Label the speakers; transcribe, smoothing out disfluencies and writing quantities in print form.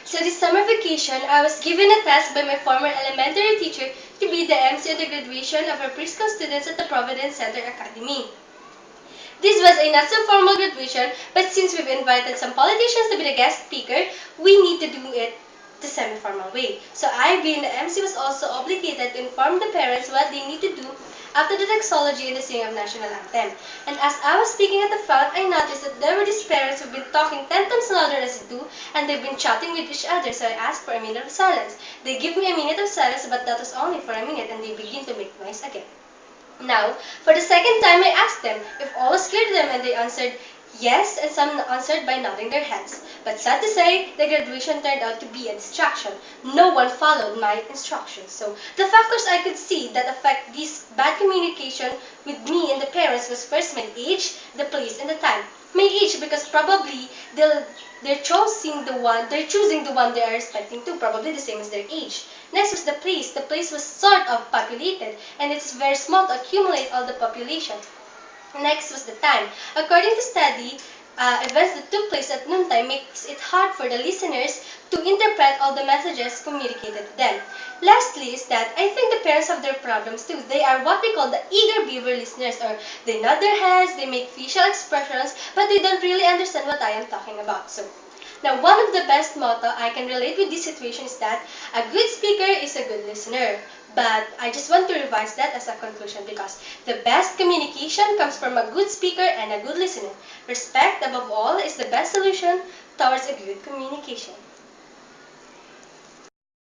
Speaker 1: So this summer vacation, I was given a task by my former elementary teacher to be the MC at the graduation of our preschool students at the Providence Center Academy. This was a not so formal graduation, but since we've invited some politicians to be the guest speaker, we need to do it the semi-formal way. So I, being the MC, was also obligated to inform the parents what they need to do after the doxology and the singing of national anthem. And as I was speaking at the front, I noticed that there were these parents who've been talking 10 times louder as I do, and they've been chatting with each other, so I asked for a minute of silence. They give me a minute of silence, but that was only for a minute, and they begin to make noise again. Now, for the second time, I asked them if all was clear to them, and they answered yes, and some answered by nodding their heads. But sad to say, the graduation turned out to be a distraction. No one followed my instructions. So the factors I could see that affect this bad communication with me and the parents was first my age, the place, and the time. My age because probably they're choosing the one they are expecting to, probably the same as their age. Next was the place. The place was sort of populated, and it's very small to accumulate all the population. Next was the time. According to study, events that took place at noontime makes it hard for the listeners to interpret all the messages communicated to them. Lastly is that I think the parents have their problems too. They are what we call the eager beaver listeners, or they nod their heads, they make facial expressions, but they don't really understand what I am talking about. So now, one of the best motto I can relate with this situation is that a good speaker is a good listener. But I just want to revise that as a conclusion because the best communication comes from a good speaker and a good listener. Respect above all is the best solution towards a good communication.